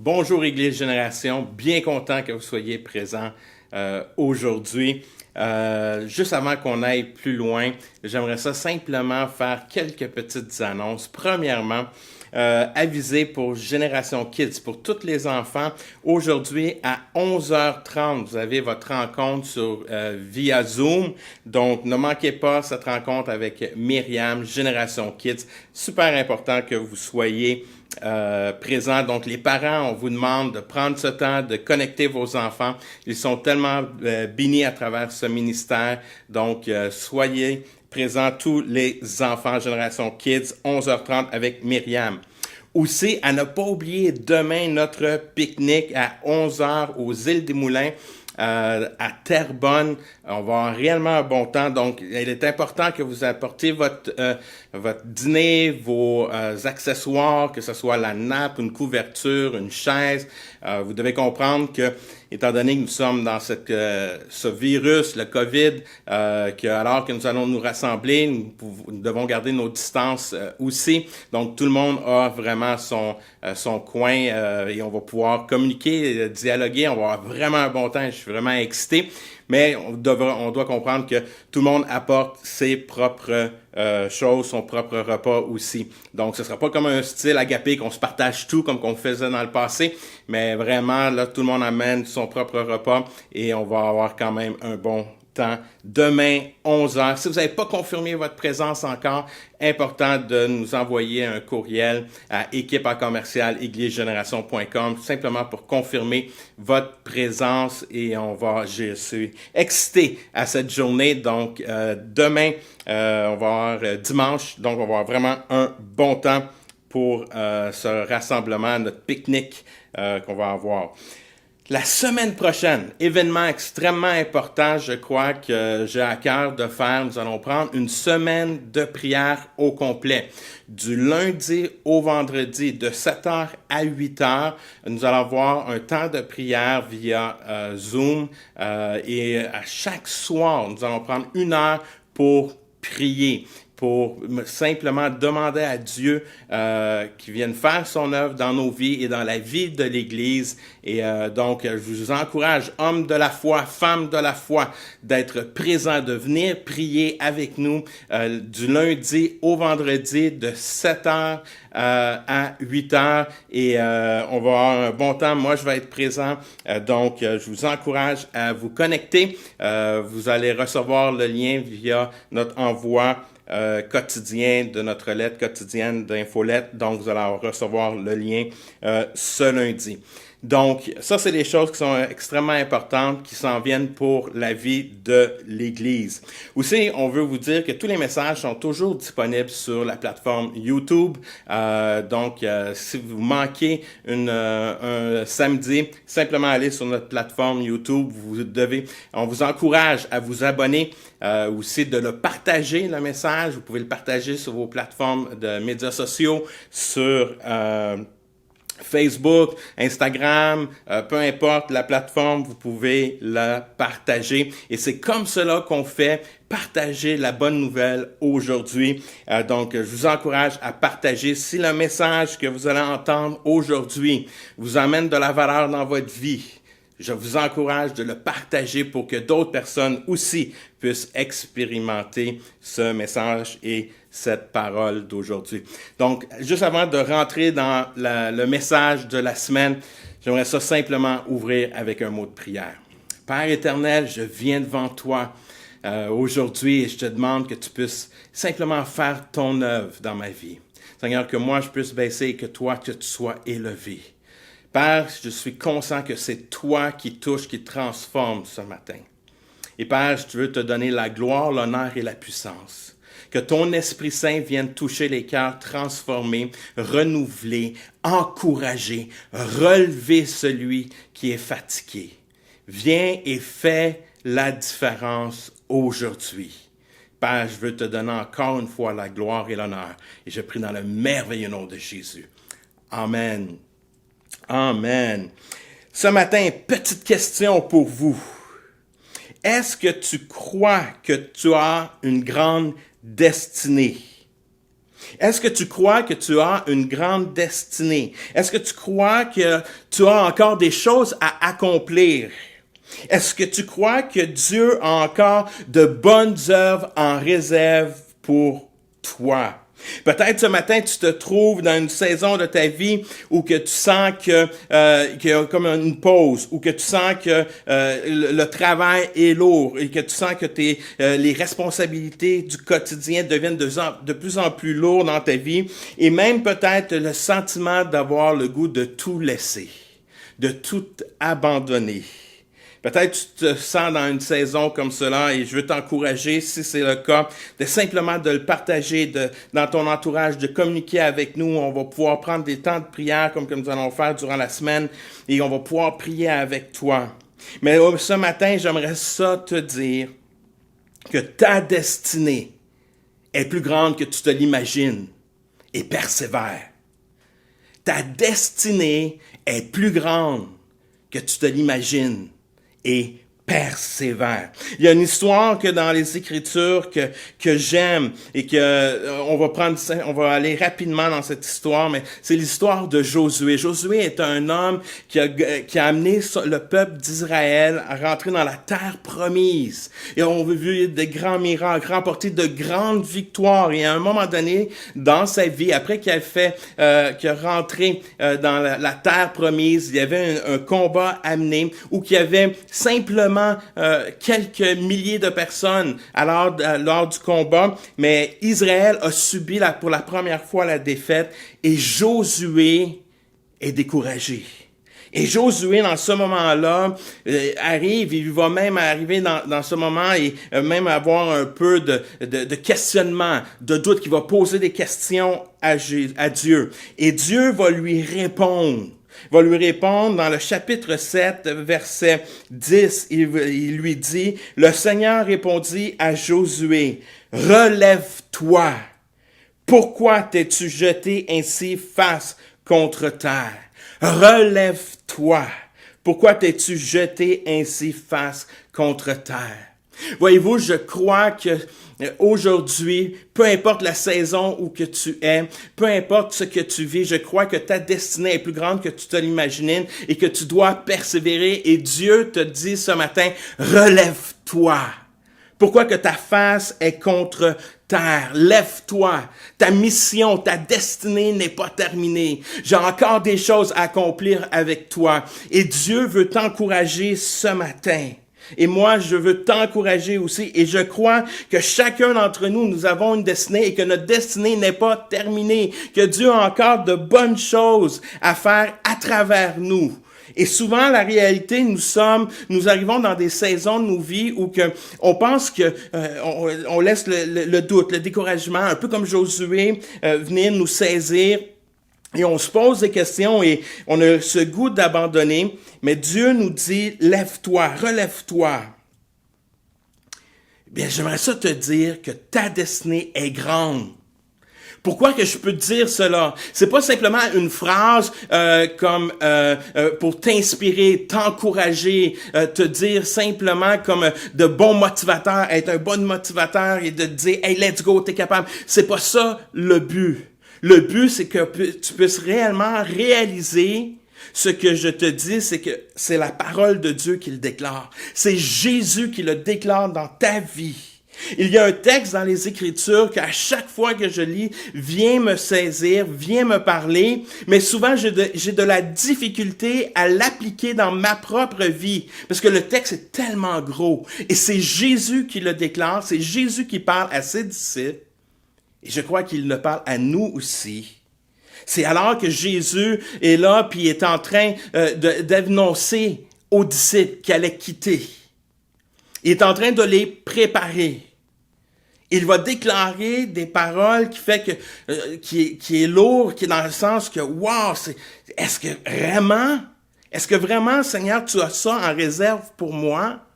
Bonjour Église Génération, bien content que vous soyez présents aujourd'hui. Juste avant qu'on aille plus loin, j'aimerais ça simplement faire quelques petites annonces. Premièrement, aviser pour Génération Kids, pour tous les enfants, aujourd'hui à 11h30, vous avez votre rencontre via Zoom. Donc, ne manquez pas cette rencontre avec Myriam, Génération Kids. Super important que vous soyez présents. Donc, les parents, on vous demande de prendre ce temps, de connecter vos enfants. Ils sont tellement bénis à travers ce ministère. Donc, soyez présents tous les enfants Génération Kids, 11h30 avec Myriam. Aussi, à ne pas oublier demain notre pique-nique à 11h aux Îles des Moulins. À Terrebonne. On va avoir réellement un bon temps. Donc, il est important que vous apportiez votre dîner, vos accessoires, que ce soit la nappe, une couverture, une chaise. Vous devez comprendre que, étant donné que nous sommes dans ce virus, le COVID, alors que nous allons nous rassembler, nous devons garder nos distances aussi. Donc, tout le monde a vraiment son coin et on va pouvoir communiquer, dialoguer. On va avoir vraiment un bon temps. Je suis vraiment excité. Mais on doit comprendre que tout le monde apporte ses propres choses, son propre repas aussi. Donc, ce sera pas comme un style agapé qu'on se partage tout comme qu'on faisait dans le passé, mais vraiment, là, tout le monde amène son propre repas et on va avoir quand même un bon temps. Demain, 11h. Si vous n'avez pas confirmé votre présence encore, important de nous envoyer un courriel à équipe@églisegeneration.com simplement pour confirmer votre présence et je suis excité à cette journée. Donc, demain, on va avoir dimanche, donc on va avoir vraiment un bon temps pour ce rassemblement, notre pique-nique qu'on va avoir. La semaine prochaine, événement extrêmement important, je crois que j'ai à cœur de faire. Nous allons prendre une semaine de prière au complet. Du lundi au vendredi, de 7h à 8h, nous allons avoir un temps de prière via Zoom. Et à chaque soir, nous allons prendre 1 heure pour prier, pour simplement demander à Dieu qu'il vienne faire son œuvre dans nos vies et dans la vie de l'Église. Et donc, je vous encourage, hommes de la foi, femmes de la foi, d'être présents, de venir prier avec nous du lundi au vendredi de 7h à 8h. Et on va avoir un bon temps. Moi, je vais être présent. Donc, je vous encourage à vous connecter. Vous allez recevoir le lien via notre envoi quotidien de notre lettre quotidienne d'infolette. Donc, vous allez recevoir le lien ce lundi. Donc, ça, c'est des choses qui sont extrêmement importantes, qui s'en viennent pour la vie de l'Église. Aussi, on veut vous dire que tous les messages sont toujours disponibles sur la plateforme YouTube. Donc, si vous manquez un samedi, simplement aller sur notre plateforme YouTube. On vous encourage à vous abonner, aussi de le partager, le message. Vous pouvez le partager sur vos plateformes de médias sociaux, sur Facebook, Instagram, peu importe la plateforme, vous pouvez la partager. Et c'est comme cela qu'on fait partager la bonne nouvelle aujourd'hui. Donc, je vous encourage à partager. Si le message que vous allez entendre aujourd'hui vous amène de la valeur dans votre vie, je vous encourage de le partager pour que d'autres personnes aussi puissent expérimenter ce message et cette parole d'aujourd'hui. Donc, juste avant de rentrer dans le message de la semaine, j'aimerais ça simplement ouvrir avec un mot de prière. Père éternel, je viens devant toi aujourd'hui et je te demande que tu puisses simplement faire ton œuvre dans ma vie. Seigneur, que moi je puisse baisser et que toi, que tu sois élevé. Père, je suis conscient que c'est toi qui touche, qui transforme ce matin. Et Père, je veux te donner la gloire, l'honneur et la puissance. Que ton Esprit Saint vienne toucher les cœurs transformés, renouveler, encourager, relever celui qui est fatigué. Viens et fais la différence aujourd'hui. Père, je veux te donner encore une fois la gloire et l'honneur. Et je prie dans le merveilleux nom de Jésus. Amen. Amen. Ce matin, petite question pour vous. Est-ce que tu crois que tu as une grande destinée? Est-ce que tu crois que tu as une grande destinée? Est-ce que tu crois que tu as encore des choses à accomplir? Est-ce que tu crois que Dieu a encore de bonnes œuvres en réserve pour toi? Peut-être ce matin, tu te trouves dans une saison de ta vie où que tu sens qu'il y a comme une pause, ou que tu sens que le travail est lourd et que tu sens que les responsabilités du quotidien deviennent de plus en plus lourdes dans ta vie, et même peut-être le sentiment d'avoir le goût de tout laisser, de tout abandonner. Peut-être tu te sens dans une saison comme cela et je veux t'encourager, si c'est le cas, de simplement de le partager dans ton entourage, de communiquer avec nous. On va pouvoir prendre des temps de prière comme nous allons faire durant la semaine et on va pouvoir prier avec toi. Mais ce matin, j'aimerais ça te dire que ta destinée est plus grande que tu te l'imagines et persévère. Ta destinée est plus grande que tu te l'imagines et persévère. Il y a une histoire que dans les Écritures que j'aime et on va aller rapidement dans cette histoire, mais c'est l'histoire de Josué. Josué est un homme qui a amené le peuple d'Israël à rentrer dans la terre promise. Et on a vu de grands miracles, remporter de grandes victoires. Et à un moment donné, dans sa vie, après qu'il a rentré dans la terre promise, il y avait un combat amené où il y avait simplement quelques milliers de personnes lors du combat, mais Israël a subi pour la première fois la défaite et Josué est découragé. Et Josué, dans ce moment-là, il va même arriver dans ce moment et même avoir un peu de questionnement, de doute, qu'il va poser des questions à Dieu. Et Dieu va lui répondre. Va lui répondre dans le chapitre 7, verset 10, il lui dit, « Le Seigneur répondit à Josué, « Relève-toi. Pourquoi t'es-tu jeté ainsi face contre terre? Relève-toi. Pourquoi t'es-tu jeté ainsi face contre terre? » Voyez-vous, je crois que aujourd'hui, peu importe la saison où que tu es, peu importe ce que tu vis, je crois que ta destinée est plus grande que tu te l'imagines et que tu dois persévérer. Et Dieu te dit ce matin, relève-toi. Pourquoi que ta face est contre terre? Lève-toi. Ta mission, ta destinée n'est pas terminée. J'ai encore des choses à accomplir avec toi. Et Dieu veut t'encourager ce matin. Et moi, je veux t'encourager aussi. Et je crois que chacun d'entre nous, nous avons une destinée et que notre destinée n'est pas terminée. Que Dieu a encore de bonnes choses à faire à travers nous. Et souvent, la réalité, nous arrivons dans des saisons de nos vies où on pense que on laisse le doute, le découragement, un peu comme Josué, venir nous saisir. Et on se pose des questions et on a ce goût d'abandonner. Mais Dieu nous dit, lève-toi, relève-toi. Bien, j'aimerais ça te dire que ta destinée est grande. Pourquoi que je peux te dire cela? C'est pas simplement une phrase pour t'inspirer, t'encourager, te dire simplement comme de bons motivateurs, être un bon motivateur et de te dire, hey, let's go, t'es capable. C'est pas ça le but. Le but, c'est que tu puisses réellement réaliser ce que je te dis, c'est que c'est la parole de Dieu qui le déclare. C'est Jésus qui le déclare dans ta vie. Il y a un texte dans les Écritures qu'à chaque fois que je lis, vient me saisir, vient me parler, mais souvent j'ai de la difficulté à l'appliquer dans ma propre vie, parce que le texte est tellement gros. Et c'est Jésus qui le déclare, c'est Jésus qui parle à ses disciples. Et je crois qu'il le parle à nous aussi. C'est alors que Jésus est là, puis il est en train d'annoncer aux disciples qu'il allait quitter. Il est en train de les préparer. Il va déclarer des paroles qui est lourd, qui est dans le sens que, wow, est-ce que vraiment, Seigneur, tu as ça en réserve pour moi?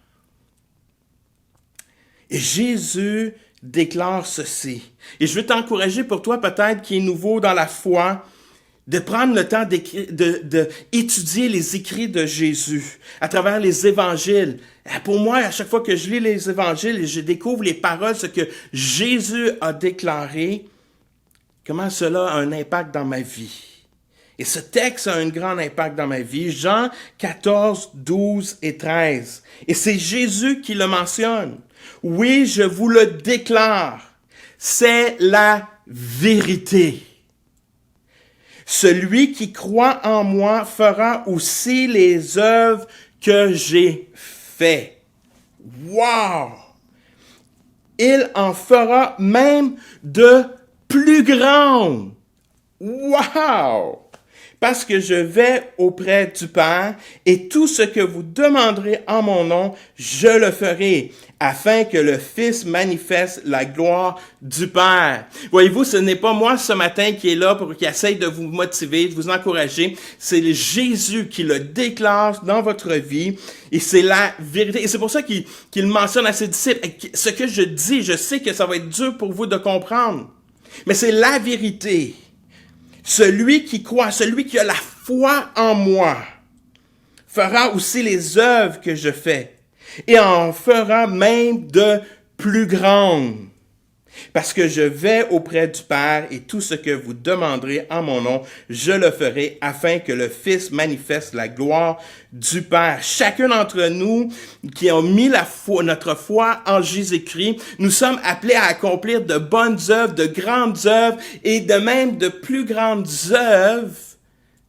Et Jésus déclare ceci. Et je veux t'encourager pour toi, peut-être, qui est nouveau dans la foi, de prendre le temps d'étudier les écrits de Jésus à travers les évangiles. Pour moi, à chaque fois que je lis les évangiles et je découvre les paroles, ce que Jésus a déclaré, comment cela a un impact dans ma vie. Et ce texte a un grand impact dans ma vie. Jean 14, 12 et 13. Et c'est Jésus qui le mentionne. Oui, je vous le déclare. C'est la vérité. Celui qui croit en moi fera aussi les œuvres que j'ai faites. Wow! Il en fera même de plus grandes. Wow! Parce que je vais auprès du Père, et tout ce que vous demanderez en mon nom, je le ferai, afin que le Fils manifeste la gloire du Père. Voyez-vous, ce n'est pas moi ce matin qui est là pour qui essaye de vous motiver, de vous encourager. C'est Jésus qui le déclare dans votre vie, et c'est la vérité. Et c'est pour ça qu'il mentionne à ses disciples, ce que je dis, je sais que ça va être dur pour vous de comprendre, mais c'est la vérité. Celui qui croit, celui qui a la foi en moi, fera aussi les œuvres que je fais, et en fera même de plus grandes. Parce que je vais auprès du Père, et tout ce que vous demanderez en mon nom, je le ferai, afin que le Fils manifeste la gloire du Père. Chacun d'entre nous qui a mis notre foi en Jésus-Christ, nous sommes appelés à accomplir de bonnes œuvres, de grandes œuvres, et de même de plus grandes œuvres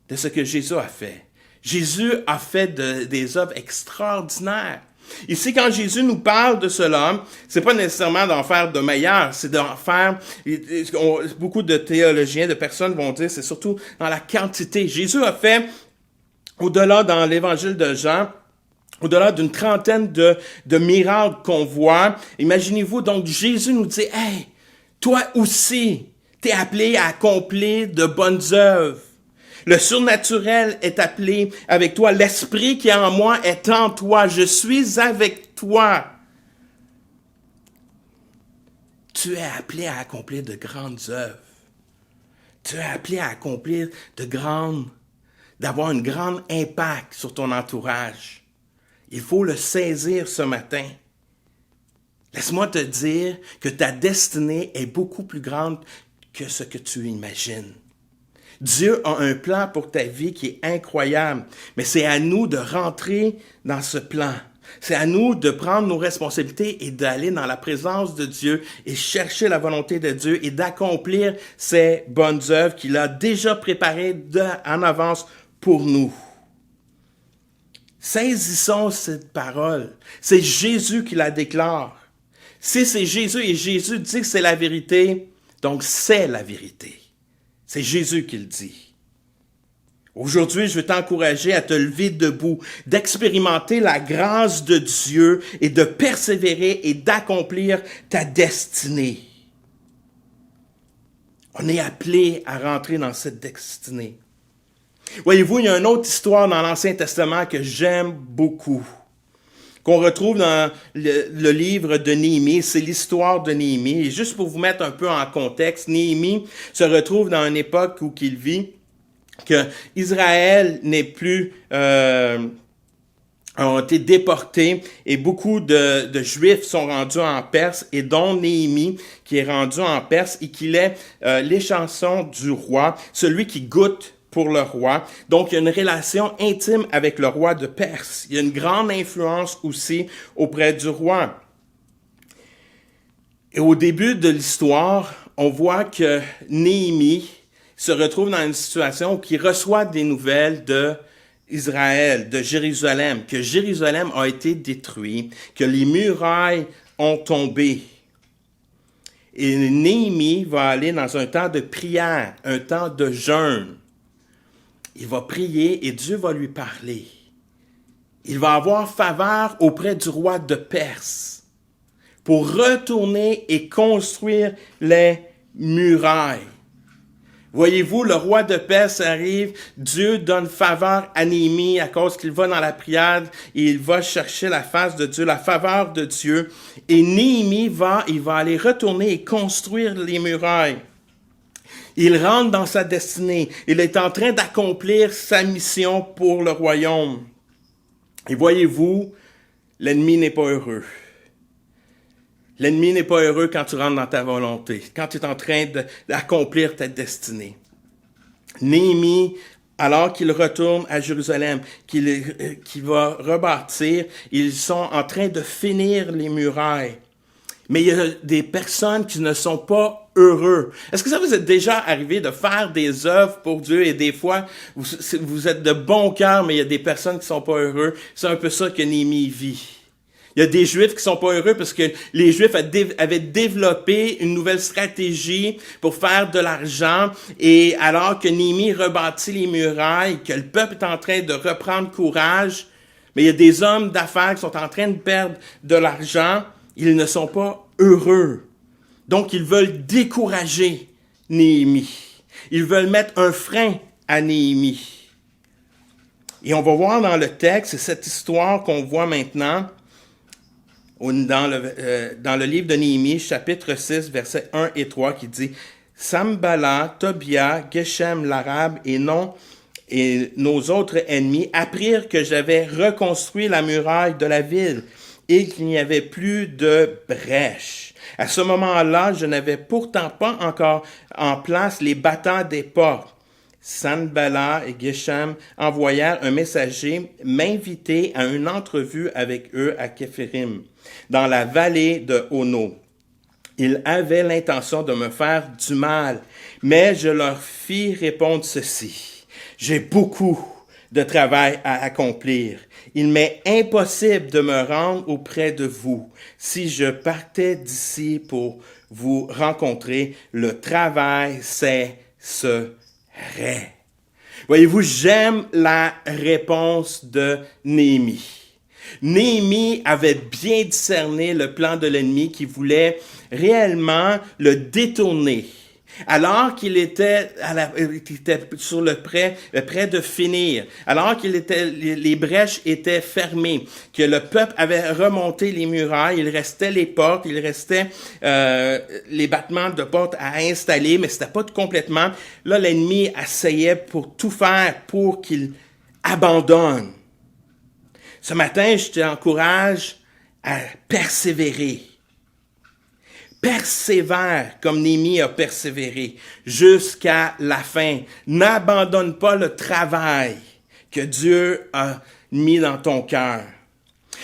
de ce que Jésus a fait. Jésus a fait des œuvres extraordinaires. Ici, quand Jésus nous parle de cela, c'est pas nécessairement d'en faire de meilleur, c'est d'en faire, beaucoup de théologiens, de personnes vont dire, c'est surtout dans la quantité. Jésus a fait, au-delà dans l'évangile de Jean, au-delà d'une trentaine de miracles qu'on voit. Imaginez-vous, donc Jésus nous dit, hey, toi aussi, t'es appelé à accomplir de bonnes œuvres. Le surnaturel est appelé avec toi. L'esprit qui est en moi est en toi. Je suis avec toi. Tu es appelé à accomplir de grandes œuvres. Tu es appelé à accomplir d'avoir un grand impact sur ton entourage. Il faut le saisir ce matin. Laisse-moi te dire que ta destinée est beaucoup plus grande que ce que tu imagines. Dieu a un plan pour ta vie qui est incroyable, mais c'est à nous de rentrer dans ce plan. C'est à nous de prendre nos responsabilités et d'aller dans la présence de Dieu et chercher la volonté de Dieu et d'accomplir ces bonnes œuvres qu'il a déjà préparées en avance pour nous. Saisissons cette parole. C'est Jésus qui la déclare. Si c'est Jésus et Jésus dit que c'est la vérité, donc c'est la vérité. C'est Jésus qui le dit. Aujourd'hui, je veux t'encourager à te lever debout, d'expérimenter la grâce de Dieu et de persévérer et d'accomplir ta destinée. On est appelé à rentrer dans cette destinée. Voyez-vous, il y a une autre histoire dans l'Ancien Testament que j'aime beaucoup, qu'on retrouve dans le livre de Néhémie. C'est l'histoire de Néhémie. Et juste pour vous mettre un peu en contexte, Néhémie se retrouve dans une époque où il vit, que Israël n'est plus, ont été déportés et beaucoup de Juifs sont rendus en Perse et dont Néhémie qui est rendu en Perse et qu'il est l'échanson du roi, celui qui goûte pour le roi. Donc, il y a une relation intime avec le roi de Perse. Il y a une grande influence aussi auprès du roi. Et au début de l'histoire, on voit que Néhémie se retrouve dans une situation où il reçoit des nouvelles de Israël, de Jérusalem, que Jérusalem a été détruit, que les murailles ont tombé. Et Néhémie va aller dans un temps de prière, un temps de jeûne. Il va prier et Dieu va lui parler. Il va avoir faveur auprès du roi de Perse pour retourner et construire les murailles. Voyez-vous, le roi de Perse arrive, Dieu donne faveur à Néhémie à cause qu'il va dans la prière et il va chercher la face de Dieu, la faveur de Dieu. Et Néhémie il va aller retourner et construire les murailles. Il rentre dans sa destinée. Il est en train d'accomplir sa mission pour le royaume. Et voyez-vous, l'ennemi n'est pas heureux. L'ennemi n'est pas heureux quand tu rentres dans ta volonté, quand tu es en train d'accomplir ta destinée. Néhémie, alors qu'il retourne à Jérusalem, qu'il va rebâtir, ils sont en train de finir les murailles. Mais il y a des personnes qui ne sont pas heureux. Est-ce que ça vous est déjà arrivé de faire des œuvres pour Dieu et des fois, vous êtes de bon cœur, mais il y a des personnes qui sont pas heureux? C'est un peu ça que Néhémie vit. Il y a des Juifs qui sont pas heureux parce que les Juifs avaient développé une nouvelle stratégie pour faire de l'argent. Et alors que Néhémie rebâtit les murailles, que le peuple est en train de reprendre courage, mais il y a des hommes d'affaires qui sont en train de perdre de l'argent, ils ne sont pas heureux. Donc, ils veulent décourager Néhémie. Ils veulent mettre un frein à Néhémie. Et on va voir dans le texte, c'est cette histoire qu'on voit maintenant, dans le livre de Néhémie, chapitre 6, versets 1 et 3, qui dit « Sambala, Tobia, Geshem l'Arabe et nos autres ennemis apprirent que j'avais reconstruit la muraille de la ville et qu'il n'y avait plus de brèche. À ce moment-là, je n'avais pourtant pas encore en place les battants des portes. Sanballat et Geshem envoyèrent un messager m'inviter à une entrevue avec eux à Képhirim, dans la vallée de Ono. Ils avaient l'intention de me faire du mal, mais je leur fis répondre ceci. J'ai beaucoup de travail à accomplir. Il m'est impossible de me rendre auprès de vous. Si je partais d'ici pour vous rencontrer, le travail serait. Voyez-vous, j'aime la réponse de Néhémie. Néhémie avait bien discerné le plan de l'ennemi qui voulait réellement le détourner. Alors qu'il était sur près de finir, alors les brèches étaient fermées, que le peuple avait remonté les murailles, il restait les portes, il restait les battements de portes à installer, mais c'était pas complètement. Là, l'ennemi essayait pour tout faire pour qu'il abandonne. Ce matin, je t'encourage à persévérer. Persévère comme Néhémie a persévéré jusqu'à la fin. N'abandonne pas le travail que Dieu a mis dans ton cœur.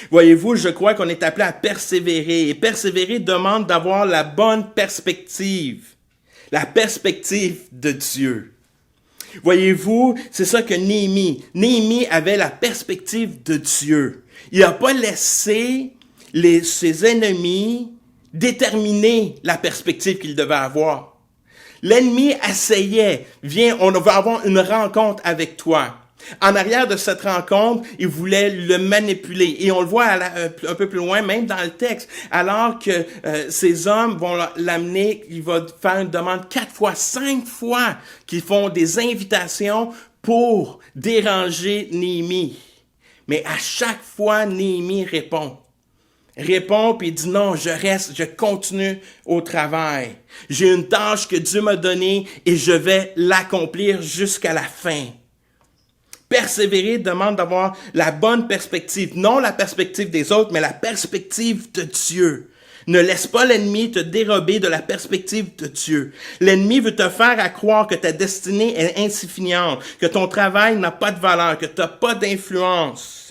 Voyez-vous, je crois qu'on est appelé à persévérer. Et persévérer demande d'avoir la bonne perspective. La perspective de Dieu. Voyez-vous, c'est ça que Néhémie avait la perspective de Dieu. Il n'a pas laissé ses ennemis déterminer la perspective qu'il devait avoir. L'ennemi essayait, viens, on va avoir une rencontre avec toi. En arrière de cette rencontre, il voulait le manipuler. Et on le voit un peu plus loin, même dans le texte. Alors que ces hommes vont l'amener, il va faire une demande 4 fois, 5 fois, qu'ils font des invitations pour déranger Néhémie. Mais à chaque fois, Néhémie répond puis il dit non, je reste, je continue au travail. J'ai une tâche que Dieu m'a donnée et je vais l'accomplir jusqu'à la fin. Persévérer demande d'avoir la bonne perspective, non la perspective des autres, mais la perspective de Dieu. Ne laisse pas l'ennemi te dérober de la perspective de Dieu. L'ennemi veut te faire croire que ta destinée est insignifiante, que ton travail n'a pas de valeur, que tu n'as pas d'influence.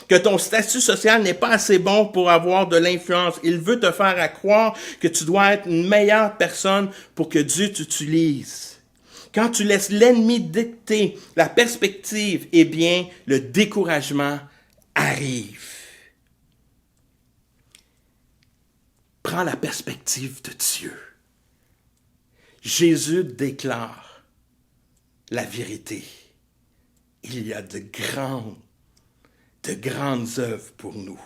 Que ton statut social n'est pas assez bon pour avoir de l'influence. Il veut te faire croire que tu dois être une meilleure personne pour que Dieu t'utilise. Quand tu laisses l'ennemi dicter la perspective, eh bien, le découragement arrive. Prends la perspective de Dieu. Jésus déclare la vérité. Il y a de grandes œuvres pour nous.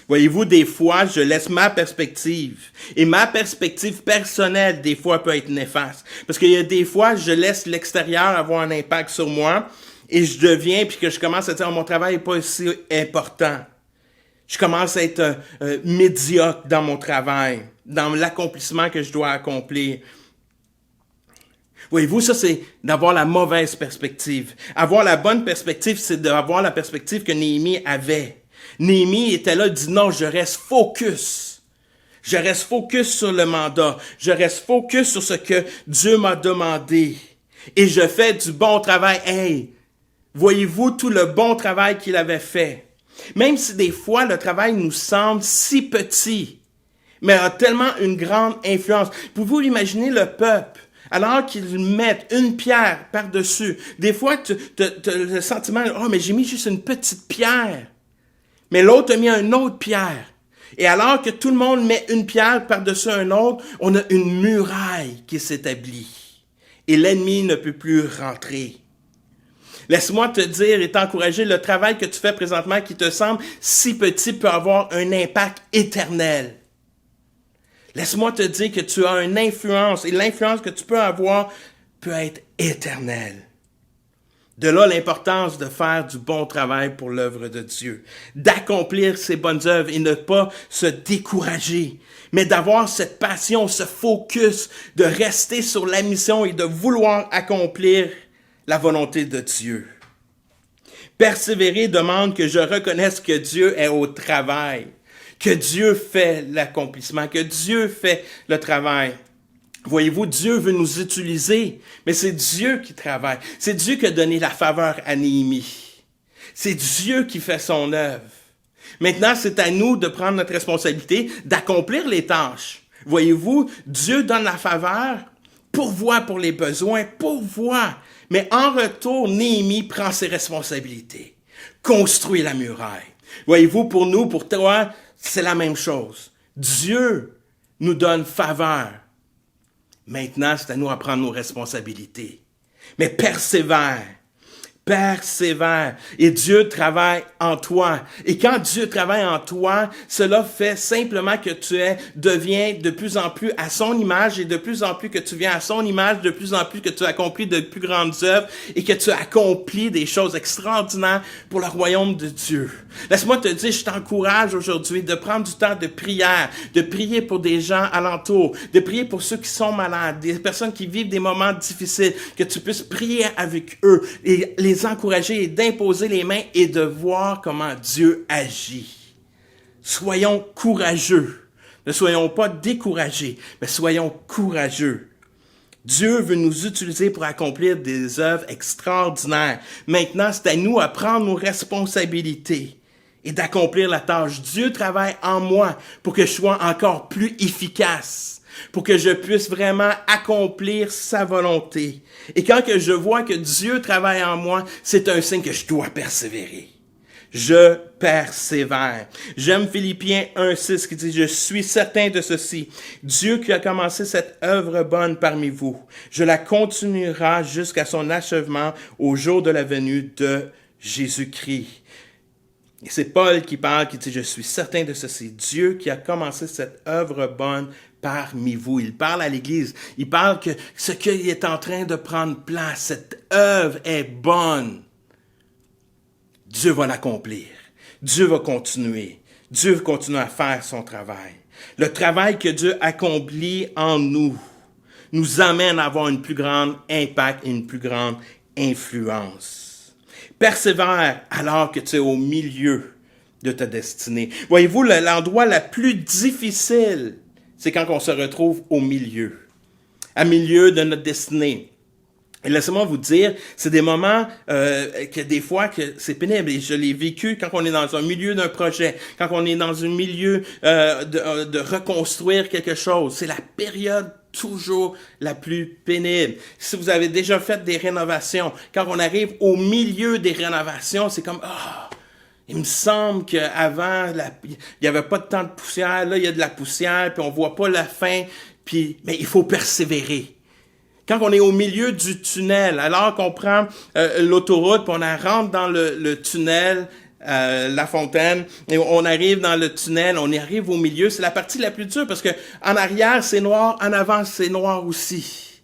Voyez-vous, des fois, je laisse ma perspective. Et ma perspective personnelle, des fois, peut être néfaste. Parce qu'il y a des fois, je laisse l'extérieur avoir un impact sur moi et je deviens, puis que je commence à dire, mon travail n'est pas aussi important. Je commence à être médiocre dans mon travail, dans l'accomplissement que je dois accomplir. Voyez-vous, ça, c'est d'avoir la mauvaise perspective. Avoir la bonne perspective, c'est d'avoir la perspective que Néhémie avait. Néhémie était là, il dit non, je reste focus. Je reste focus sur le mandat. Je reste focus sur ce que Dieu m'a demandé. Et je fais du bon travail. Hey, voyez-vous tout le bon travail qu'il avait fait? Même si des fois le travail nous semble si petit, mais a tellement une grande influence. Pouvez-vous imaginer le peuple, alors qu'ils mettent une pierre par-dessus? Des fois, tu as le sentiment, oh, mais j'ai mis juste une petite pierre. Mais l'autre a mis une autre pierre. Et alors que tout le monde met une pierre par-dessus un autre, on a une muraille qui s'établit. Et l'ennemi ne peut plus rentrer. Laisse-moi te dire et t'encourager, le travail que tu fais présentement qui te semble si petit peut avoir un impact éternel. Laisse-moi te dire que tu as une influence et l'influence que tu peux avoir peut être éternelle. De là l'importance de faire du bon travail pour l'œuvre de Dieu, d'accomplir ses bonnes œuvres et ne pas se décourager, mais d'avoir cette passion, ce focus, de rester sur la mission et de vouloir accomplir la volonté de Dieu. Persévérer demande que je reconnaisse que Dieu est au travail, que Dieu fait l'accomplissement, que Dieu fait le travail. Voyez-vous, Dieu veut nous utiliser, mais c'est Dieu qui travaille. C'est Dieu qui a donné la faveur à Néhémie. C'est Dieu qui fait son œuvre. Maintenant, c'est à nous de prendre notre responsabilité, d'accomplir les tâches. Voyez-vous, Dieu donne la faveur, pourvoit pour les besoins, pourvoit. Mais en retour, Néhémie prend ses responsabilités, construit la muraille. Voyez-vous, pour nous, pour toi, c'est la même chose. Dieu nous donne faveur. Maintenant, c'est à nous à prendre nos responsabilités. Mais persévère. Persévère. Et Dieu travaille en toi. Et quand Dieu travaille en toi, cela fait simplement que deviens de plus en plus à son image et de plus en plus que tu viens à son image, de plus en plus que tu accomplis de plus grandes œuvres et que tu accomplis des choses extraordinaires pour le royaume de Dieu. Laisse-moi te dire, je t'encourage aujourd'hui de prendre du temps de prière, de prier pour des gens alentour, de prier pour ceux qui sont malades, des personnes qui vivent des moments difficiles, que tu puisses prier avec eux et les encourager et d'imposer les mains et de voir comment Dieu agit. Soyons courageux. Ne soyons pas découragés, mais soyons courageux. Dieu veut nous utiliser pour accomplir des œuvres extraordinaires. Maintenant, c'est à nous à prendre nos responsabilités et d'accomplir la tâche. Dieu travaille en moi pour que je sois encore plus efficace, pour que je puisse vraiment accomplir sa volonté. Et quand que je vois que Dieu travaille en moi, c'est un signe que je dois persévérer. Je persévère. J'aime Philippiens 1:6 qui dit « Je suis certain de ceci. Dieu qui a commencé cette œuvre bonne parmi vous, je la continuera jusqu'à son achèvement au jour de la venue de Jésus-Christ. » Et c'est Paul qui parle, qui dit « Je suis certain de ceci. Dieu qui a commencé cette œuvre bonne parmi vous. » Il parle à l'Église. Il parle que ce qui est en train de prendre place, cette œuvre est bonne. Dieu va l'accomplir. Dieu va continuer. Dieu va continuer à faire son travail. Le travail que Dieu accomplit en nous amène à avoir une plus grande impact et une plus grande influence. Persévère alors que tu es au milieu de ta destinée. Voyez-vous, l'endroit le plus difficile, c'est quand on se retrouve au milieu de notre destinée. Et laissez-moi vous dire, c'est des moments que des fois que c'est pénible. Et je l'ai vécu quand on est dans un milieu d'un projet, quand on est dans un milieu de reconstruire quelque chose. C'est la période toujours la plus pénible. Si vous avez déjà fait des rénovations, quand on arrive au milieu des rénovations, c'est comme il me semble qu'avant, il n'y avait pas de temps de poussière. Là, il y a de la poussière, puis on voit pas la fin. Mais il faut persévérer. Quand on est au milieu du tunnel, alors qu'on prend l'autoroute, puis on rentre dans le tunnel, La Fontaine, et on arrive dans le tunnel, on y arrive au milieu, c'est la partie la plus dure, parce que en arrière, c'est noir, en avant, c'est noir aussi.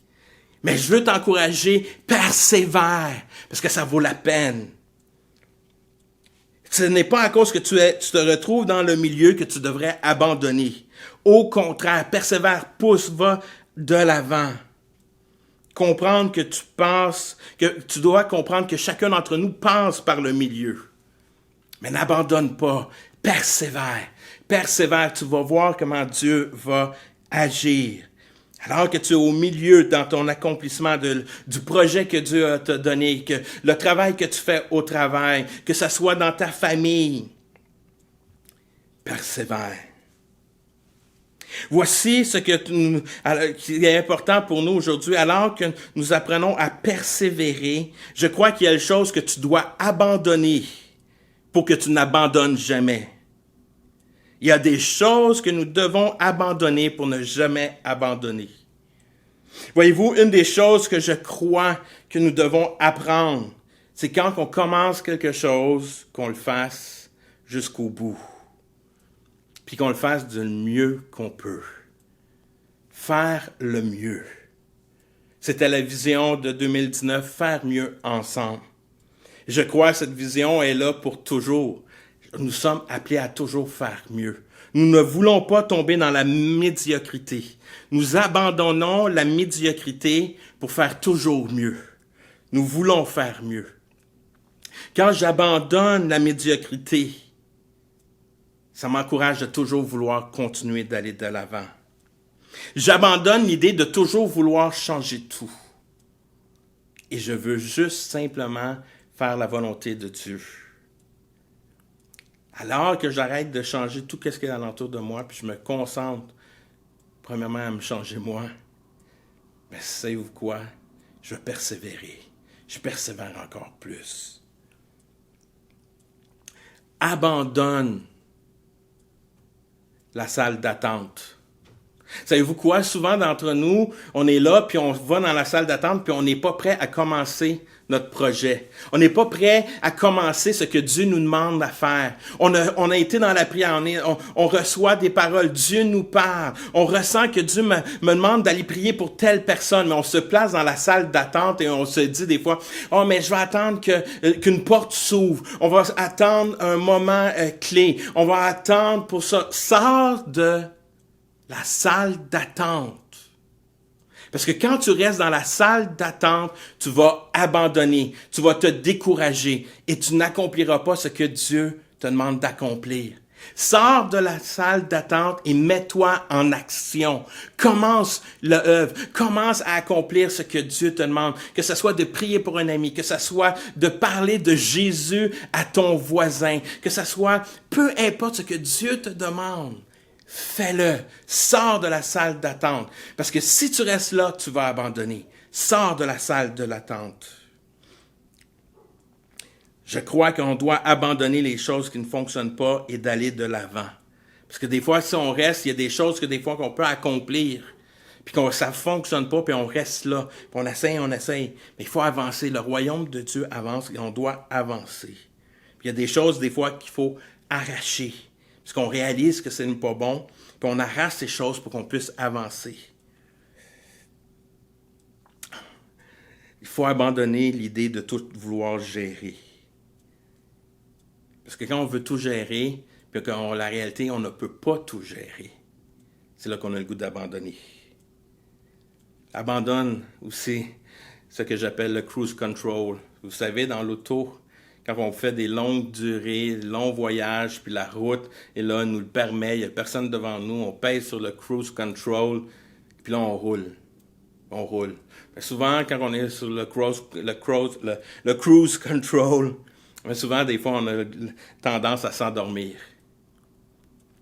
Mais je veux t'encourager, persévère, parce que ça vaut la peine. Ce n'est pas à cause que tu te retrouves dans le milieu que tu devrais abandonner. Au contraire, persévère, pousse, va de l'avant. Comprendre que tu dois comprendre que chacun d'entre nous passe par le milieu. Mais n'abandonne pas, persévère. Persévère, tu vas voir comment Dieu va agir. Alors que tu es au milieu dans ton accomplissement du projet que Dieu t'a donné, que le travail que tu fais au travail, que ce soit dans ta famille, persévère. Voici ce qui est important pour nous aujourd'hui. Alors que nous apprenons à persévérer, je crois qu'il y a des choses que tu dois abandonner pour que tu n'abandonnes jamais. Il y a des choses que nous devons abandonner pour ne jamais abandonner. Voyez-vous, une des choses que je crois que nous devons apprendre, c'est quand on commence quelque chose, qu'on le fasse jusqu'au bout. Puis qu'on le fasse du mieux qu'on peut. Faire le mieux. C'était la vision de 2019, faire mieux ensemble. Je crois que cette vision est là pour toujours. Nous sommes appelés à toujours faire mieux. Nous ne voulons pas tomber dans la médiocrité. Nous abandonnons la médiocrité pour faire toujours mieux. Nous voulons faire mieux. Quand j'abandonne la médiocrité, ça m'encourage de toujours vouloir continuer d'aller de l'avant. J'abandonne l'idée de toujours vouloir changer tout. Et je veux juste simplement faire la volonté de Dieu. Alors que j'arrête de changer tout ce qui est alentour de moi, puis je me concentre, premièrement, à me changer moi, mais savez-vous quoi? Je vais persévérer. Je persévère encore plus. Abandonne la salle d'attente. Savez-vous quoi? Souvent d'entre nous, on est là, puis on va dans la salle d'attente, puis on n'est pas prêt à commencer notre projet. On n'est pas prêt à commencer ce que Dieu nous demande à faire. On a été dans la prière, on reçoit des paroles, Dieu nous parle. On ressent que Dieu me demande d'aller prier pour telle personne, mais on se place dans la salle d'attente et on se dit des fois, « Oh, mais je vais attendre qu'une porte s'ouvre. On va attendre un moment clé. On va attendre pour ça. » Sors de la salle d'attente. Parce que quand tu restes dans la salle d'attente, tu vas abandonner, tu vas te décourager et tu n'accompliras pas ce que Dieu te demande d'accomplir. Sors de la salle d'attente et mets-toi en action. Commence l'œuvre, commence à accomplir ce que Dieu te demande, que ce soit de prier pour un ami, que ce soit de parler de Jésus à ton voisin, que ce soit peu importe ce que Dieu te demande. Fais-le. Sors de la salle d'attente. Parce que si tu restes là, tu vas abandonner. Sors de la salle de l'attente. Je crois qu'on doit abandonner les choses qui ne fonctionnent pas et d'aller de l'avant. Parce que des fois, si on reste, il y a des choses que des fois qu'on peut accomplir, puis que ça ne fonctionne pas, puis on reste là, puis on essaye. Mais il faut avancer. Le royaume de Dieu avance et on doit avancer. Puis il y a des choses, des fois, qu'il faut arracher. Parce qu'on réalise que ce n'est pas bon, puis on arrache ces choses pour qu'on puisse avancer. Il faut abandonner l'idée de tout vouloir gérer. Parce que quand on veut tout gérer, puis quand la réalité, on ne peut pas tout gérer, c'est là qu'on a le goût d'abandonner. Abandonne aussi ce que j'appelle le cruise control. Vous savez, dans l'auto, quand on fait des longues durées, longs voyages, puis la route, et là, nous le permet, il n'y a personne devant nous, on pèse sur le cruise control, puis là, on roule. On roule. Mais souvent, quand on est sur le cruise control, mais souvent, des fois, on a tendance à s'endormir.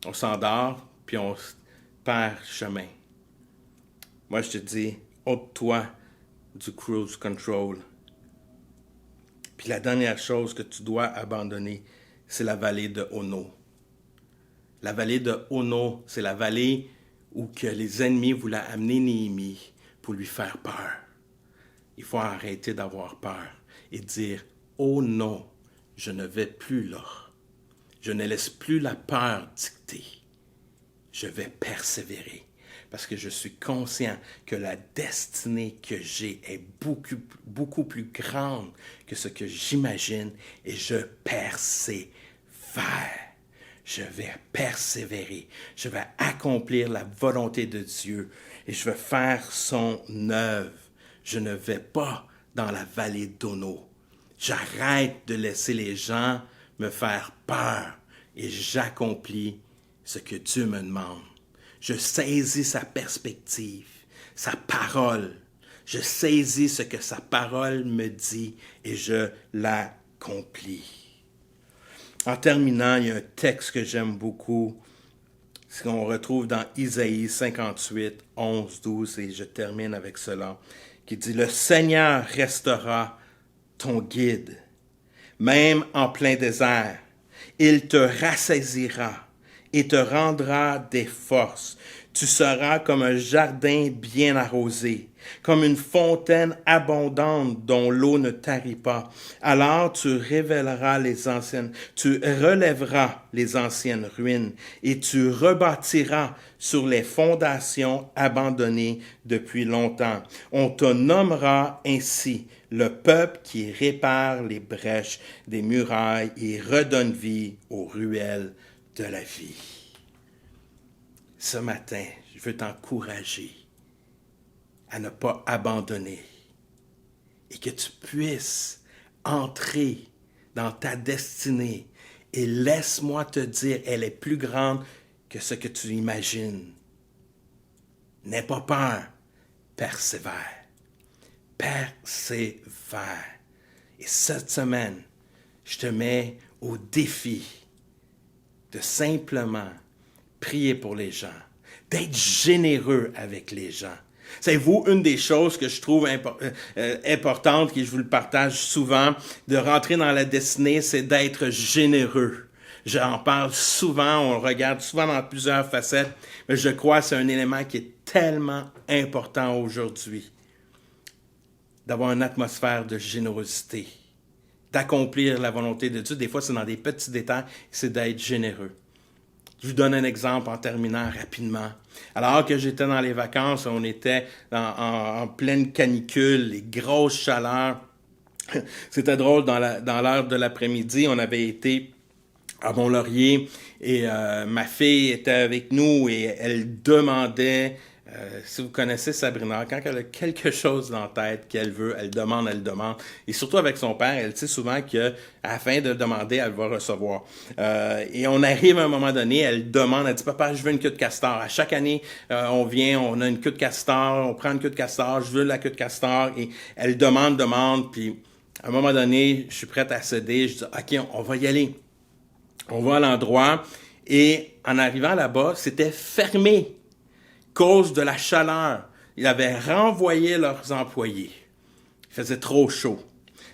On s'endort, puis on perd chemin. Moi, je te dis, ôte-toi du cruise control. Puis la dernière chose que tu dois abandonner, c'est la vallée de Ono. La vallée de Ono, c'est la vallée où que les ennemis voulaient amener Néhémie pour lui faire peur. Il faut arrêter d'avoir peur et dire, « Oh non, je ne vais plus là. Je ne laisse plus la peur dicter. Je vais persévérer. » Parce que je suis conscient que la destinée que j'ai est beaucoup plus grande que ce que j'imagine et je persévère. Je vais persévérer. Je vais accomplir la volonté de Dieu et je vais faire son œuvre. Je ne vais pas dans la vallée d'Ono. J'arrête de laisser les gens me faire peur et j'accomplis ce que Dieu me demande. Je saisis sa perspective, sa parole. Je saisis ce que sa parole me dit et je l'accomplis. En terminant, il y a un texte que j'aime beaucoup, ce qu'on retrouve dans Isaïe 58, 11, 12, et je termine avec cela, qui dit « Le Seigneur restera ton guide, même en plein désert. Il te rassaisira et te rendra des forces. Tu seras comme un jardin bien arrosé, comme une fontaine abondante dont l'eau ne tarit pas. Alors tu relèveras les anciennes ruines et tu rebâtiras sur les fondations abandonnées depuis longtemps. On te nommera ainsi le peuple qui répare les brèches des murailles et redonne vie aux ruelles de la vie. » Ce matin, je veux t'encourager à ne pas abandonner et que tu puisses entrer dans ta destinée. Et laisse-moi te dire, elle est plus grande que ce que tu imagines. N'aie pas peur, persévère. Persévère. Et cette semaine, je te mets au défi de simplement prier pour les gens, d'être généreux avec les gens. Savez-vous, une des choses que je trouve importante, que je vous le partage souvent, de rentrer dans la destinée, c'est d'être généreux. J'en parle souvent, on le regarde souvent dans plusieurs facettes, mais je crois que c'est un élément qui est tellement important aujourd'hui, d'avoir une atmosphère de générosité, d'accomplir la volonté de Dieu. Des fois, c'est dans des petits détails, c'est d'être généreux. Je vous donne un exemple en terminant rapidement. Alors que j'étais dans les vacances, on était en pleine canicule, les grosses chaleurs. C'était drôle, dans l'heure de l'après-midi, on avait été à Mont-Laurier et ma fille était avec nous et elle demandait, si vous connaissez Sabrina, quand elle a quelque chose dans la tête qu'elle veut, elle demande. Et surtout avec son père, elle sait souvent qu'à la fin de demander, elle va recevoir. Et on arrive à un moment donné, elle demande, elle dit « Papa, je veux une queue de castor. » À chaque année, on vient, on a une queue de castor, on prend une queue de castor, je veux la queue de castor. Et elle demande, puis à un moment donné, je suis prête à céder, je dis « OK, on va y aller. » On va à l'endroit et en arrivant là-bas, c'était fermé. Cause de la chaleur. Ils avaient renvoyé leurs employés. Il faisait trop chaud.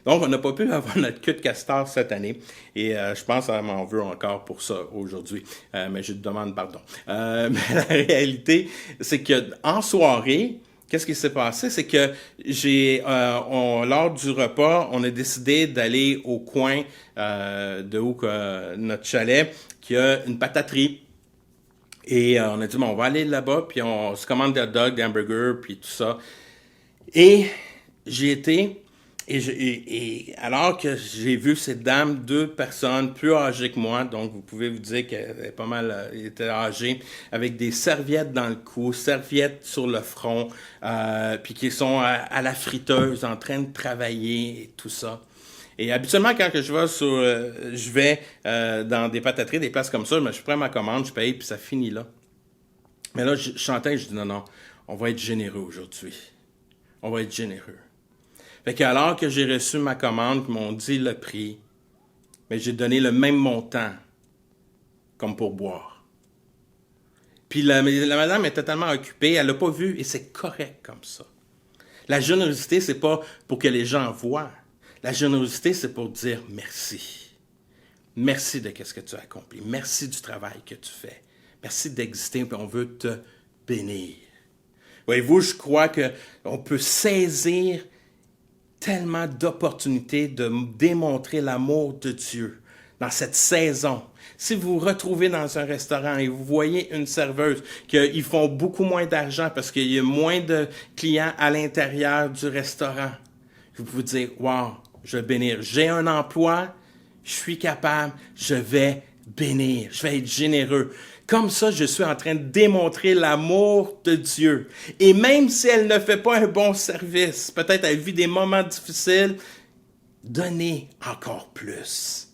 Donc, on n'a pas pu avoir notre queue de castor cette année. Et je pense qu'elle m'en veut encore pour ça aujourd'hui. Mais je te demande pardon. Mais la réalité, c'est qu'en soirée, qu'est-ce qui s'est passé? C'est que lors du repas, on a décidé d'aller au coin de où notre chalet, qui a une pataterie. Et on a dit, bon, on va aller là-bas, puis on se commande des hot dogs, des hamburgers, puis tout ça. Et j'y étais, et alors que j'ai vu cette dame, 2 personnes plus âgées que moi, donc vous pouvez vous dire qu'elle est pas mal, elle était âgée, avec des serviettes dans le cou, serviettes sur le front, puis qui sont à la friteuse, en train de travailler et tout ça. Et habituellement, quand que je vais dans des patateries, des places comme ça, je prends ma commande, je paye, puis ça finit là. Mais là, je chantais, je dis non, on va être généreux aujourd'hui. On va être généreux. Fait que alors que j'ai reçu ma commande, ils m'ont dit le prix, mais j'ai donné le même montant comme pour boire. Puis la madame est totalement occupée, elle l'a pas vu, et c'est correct comme ça. La générosité, c'est pas pour que les gens voient. La générosité, c'est pour dire merci. Merci de ce que tu as accompli. Merci du travail que tu fais. Merci d'exister, puis on veut te bénir. Voyez-vous, je crois qu'on peut saisir tellement d'opportunités de démontrer l'amour de Dieu dans cette saison. Si vous vous retrouvez dans un restaurant et vous voyez une serveuse qu'ils font beaucoup moins d'argent parce qu'il y a moins de clients à l'intérieur du restaurant, vous pouvez dire, « Wow, je vais bénir. J'ai un emploi, je suis capable, je vais bénir, je vais être généreux. » Comme ça, je suis en train de démontrer l'amour de Dieu. Et même si elle ne fait pas un bon service, peut-être elle vit des moments difficiles, donnez encore plus.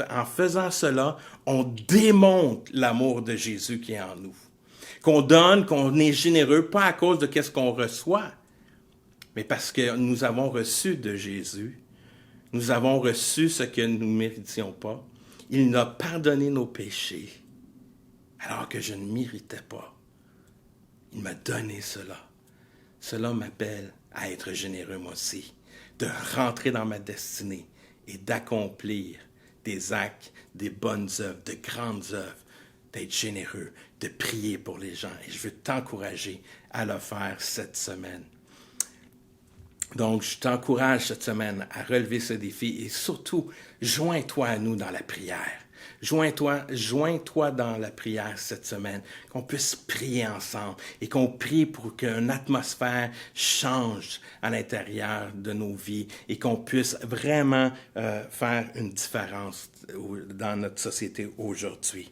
En faisant cela, on démontre l'amour de Jésus qui est en nous. Qu'on donne, qu'on est généreux, pas à cause de ce qu'on reçoit, mais parce que nous avons reçu de Jésus. Nous avons reçu ce que nous ne méritions pas. Il nous a pardonné nos péchés, alors que je ne méritais pas. Il m'a donné cela. Cela m'appelle à être généreux moi aussi, de rentrer dans ma destinée et d'accomplir des actes, des bonnes œuvres, de grandes œuvres, d'être généreux, de prier pour les gens. Et je veux t'encourager à le faire cette semaine. Donc, je t'encourage cette semaine à relever ce défi et surtout, joins-toi à nous dans la prière. Joins-toi dans la prière cette semaine, qu'on puisse prier ensemble et qu'on prie pour qu'une atmosphère change à l'intérieur de nos vies et qu'on puisse vraiment faire une différence dans notre société aujourd'hui.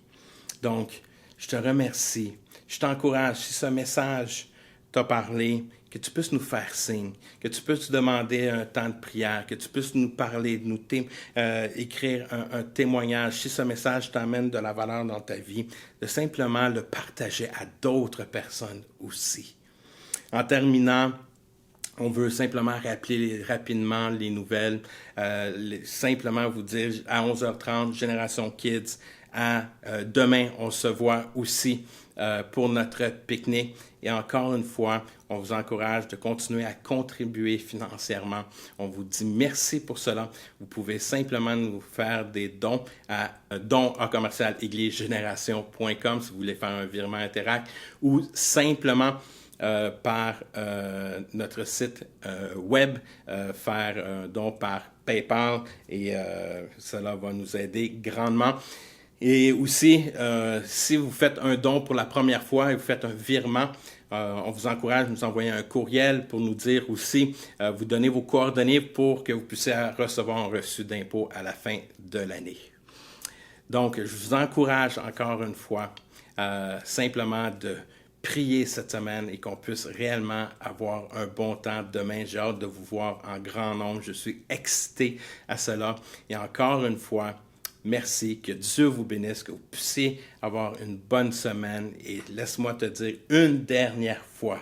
Donc, je te remercie. Je t'encourage, si ce message t'a parlé, que tu puisses nous faire signe, que tu puisses demander un temps de prière, que tu puisses nous parler, écrire un témoignage. Si ce message t'amène de la valeur dans ta vie, de simplement le partager à d'autres personnes aussi. En terminant, on veut simplement rappeler rapidement les nouvelles, simplement vous dire à 11h30, Génération Kids, demain, on se voit aussi pour notre pique-nique. Et encore une fois, on vous encourage de continuer à contribuer financièrement. On vous dit merci pour cela. Vous pouvez simplement nous faire des dons à dons@églisegeneration.com si vous voulez faire un virement Interact ou simplement par notre site web, faire un don par PayPal et cela va nous aider grandement. Et aussi, si vous faites un don pour la première fois et vous faites un virement, on vous encourage à nous envoyer un courriel pour nous dire aussi, vous donner vos coordonnées pour que vous puissiez recevoir un reçu d'impôt à la fin de l'année. Donc, je vous encourage encore une fois simplement de prier cette semaine et qu'on puisse réellement avoir un bon temps demain. J'ai hâte de vous voir en grand nombre. Je suis excité à cela. Et encore une fois, merci, que Dieu vous bénisse, que vous puissiez avoir une bonne semaine. Et laisse-moi te dire une dernière fois,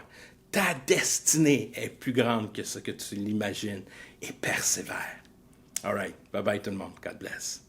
ta destinée est plus grande que ce que tu l'imagines et persévère. All right. Bye-bye tout le monde. God bless.